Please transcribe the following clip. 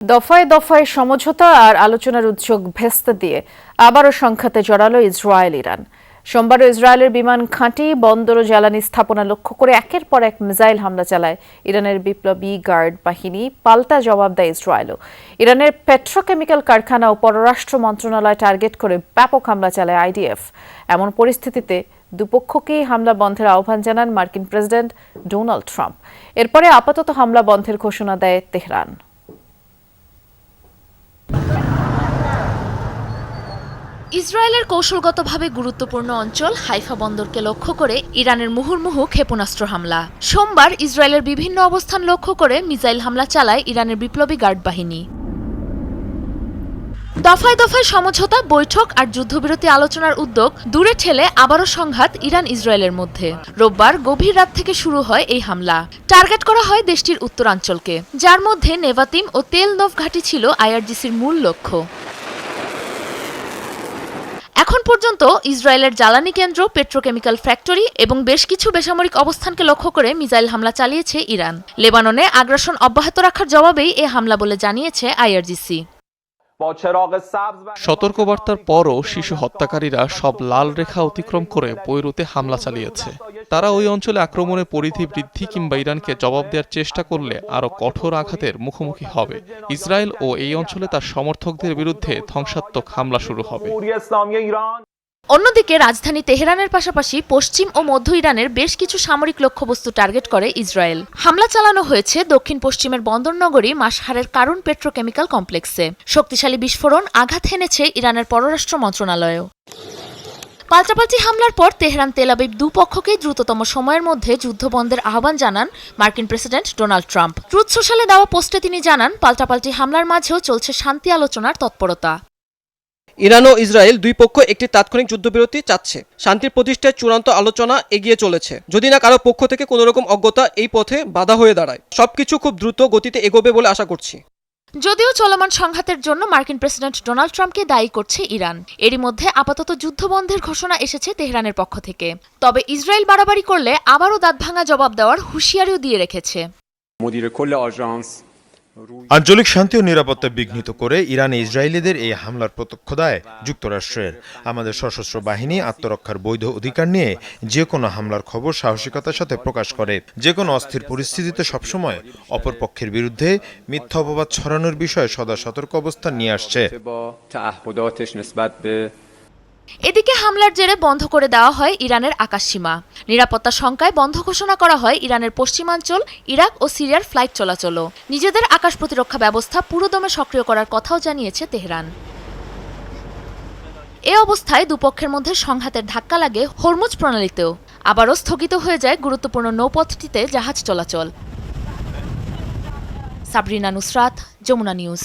দফায় দফায় সমঝোতা আর আলোচনার উদ্যোগ ভেস্তে দিয়ে আবারও সংঘাতে জড়ালো ইসরায়েল ইরান। সোমবার ইসরায়েলের বিমান ঘাঁটি, বন্দর ও জ্বালানি স্থাপনা লক্ষ্য করে একের পর এক মিসাইল হামলা চালায় ইরানের বিপ্লবী গার্ড বাহিনী। পাল্টা জবাব দেয় ইসরায়েলও। ইরানের পেট্রোকেমিক্যাল কারখানা ও পররাষ্ট্র মন্ত্রণালয় টার্গেট করে ব্যাপক হামলা চালায় আইডিএফ। এমন পরিস্থিতিতে দুপক্ষকেই হামলা বন্ধের আহ্বান জানান মার্কিন প্রেসিডেন্ট ডোনাল্ড ট্রাম্প। এরপরে আপাতত হামলা বন্ধের ঘোষণা দেয় তেহরান। ইসরায়েলের কৌশলগতভাবে গুরুত্বপূর্ণ অঞ্চল হাইফা বন্দরকে লক্ষ্য করে ইরানের মুহুর্মুহু ক্ষেপণাস্ত্র হামলা। সোমবার ইসরায়েলের বিভিন্ন অবস্থান লক্ষ্য করে মিসাইল হামলা চালায় ইরানের বিপ্লবী গার্ড বাহিনী। দফায় দফায় সমঝোতা, বৈঠক আর যুদ্ধবিরতি আলোচনার উদ্যোগ দূরে ঠেলে আবারও সংঘাত ইরান ইসরায়েলের মধ্যে। রোববার গভীর রাত থেকে শুরু হয় এই হামলা। টার্গেট করা হয় দেশটির উত্তরাঞ্চলকে, যার মধ্যে নেভাতিম ও তেল নভ ঘাঁটি ছিল আইআরজিসির মূল লক্ষ্য। এখন পর্যন্ত ইসরায়েলের জ্বালানি কেন্দ্র, পেট্রোকেমিক্যাল ফ্যাক্টরি এবং বেশ কিছু বেসামরিক অবস্থানকে লক্ষ্য করে মিসাইল হামলা চালিয়েছে ইরান। লেবাননে আগ্রাসন অব্যাহত রাখার জবাবেই এ হামলা বলে জানিয়েছে আইআরজিসি। সতর্কবার্তার পরও শিশু হত্যাকারীরা সব লাল রেখা অতিক্রম করে বৈরুতে হামলা চালিয়েছে। তারা ওই অঞ্চলে আক্রমণের পরিধি বৃদ্ধি কিংবা ইরানকে জবাব দেওয়ার চেষ্টা করলে আরও কঠোর আঘাতের মুখোমুখি হবে। ইসরায়েল ও এই অঞ্চলে তার সমর্থকদের বিরুদ্ধে ধ্বংসাত্মক হামলা শুরু হবে। অন্যদিকে রাজধানী তেহরানের পাশাপাশি পশ্চিম ও মধ্য ইরানের বেশ কিছু সামরিক লক্ষ্যবস্তু টার্গেট করে ইসরায়েল। হামলা চালানো হয়েছে দক্ষিণ পশ্চিমের বন্দরনগরী মাসহারের কারুন পেট্রোকেমিক্যাল কমপ্লেক্সে। শক্তিশালী বিস্ফোরণ আঘাত হেনেছে ইরানের পররাষ্ট্র মন্ত্রণালয়েও। পাল্টাপাল্টি হামলার পর তেহরান, তেল আবিব দুপক্ষকেই দ্রুততম সময়ের মধ্যে যুদ্ধবন্ধের আহ্বান জানান মার্কিন প্রেসিডেন্ট ডোনাল্ড ট্রাম্প। ট্রুথ সোশ্যালে দেওয়া পোস্টে তিনি জানান, পাল্টাপাল্টি হামলার মাঝেও চলছে শান্তি আলোচনার তৎপরতা। ইরান ও ইসরায়েল দুই পক্ষ একটি তাৎক্ষণিক যুদ্ধবিরতি চাচ্ছে। শান্তির প্রতিষ্ঠায় চূড়ান্ত আলোচনা এগিয়ে চলেছে, যদি না কারো পক্ষ থেকে কোনোরকম অজ্ঞতা এই পথে বাধা হয়ে দাঁড়ায়। সবকিছু খুব দ্রুত গতিতে এগোবে বলে আশা করছি। যদিও চলমান সংঘাতের জন্য মার্কিন প্রেসিডেন্ট ডোনাল্ড ট্রাম্পকে দায়ী করছে ইরান। এরই মধ্যে আপাতত যুদ্ধবন্ধের ঘোষণা এসেছে তেহরানের পক্ষ থেকে। তবে ইসরায়েল বাড়াবাড়ি করলে আবারও দাঁতভাঙা জবাব দেওয়ার হুঁশিয়ারিও দিয়ে রেখেছে। আঞ্চলিক শান্তি ও নিরাপত্তা বিঘ্নিত করে ইরানে ইসরায়েলিদের এই হামলার প্রত্যক্ষ দায় যুক্তরাষ্ট্রের। আমাদের সশস্ত্র বাহিনী আত্মরক্ষার বৈধ অধিকার নিয়ে যে কোনো হামলার খবর সাহসিকতার সাথে প্রকাশ করে। যে কোনো অস্থির পরিস্থিতিতে সবসময় অপরপক্ষের বিরুদ্ধে মিথ্যা অপবাদ ছড়ানোর বিষয়ে সদা সতর্ক অবস্থান নিয়ে আসছে। এদিকে হামলার জেরে বন্ধ করে দেওয়া হয় ইরানের আকাশসীমা। নিরাপত্তা শঙ্কায় বন্ধ ঘোষণা করা হয় ইরানের পশ্চিমাঞ্চল, ইরাক ও সিরিয়ার ফ্লাইট চলাচলও। নিজেদের আকাশ প্রতিরক্ষা ব্যবস্থা পুরোদমে সক্রিয় করার কথাও জানিয়েছে তেহরান। এ অবস্থায় দুপক্ষের মধ্যে সংঘাতের ধাক্কা লাগে হরমুজ প্রণালীতেও। আবারও স্থগিত হয়ে যায় গুরুত্বপূর্ণ নৌপথটিতে জাহাজ চলাচল। সাবরিনা নুসরাত, যমুনা নিউজ।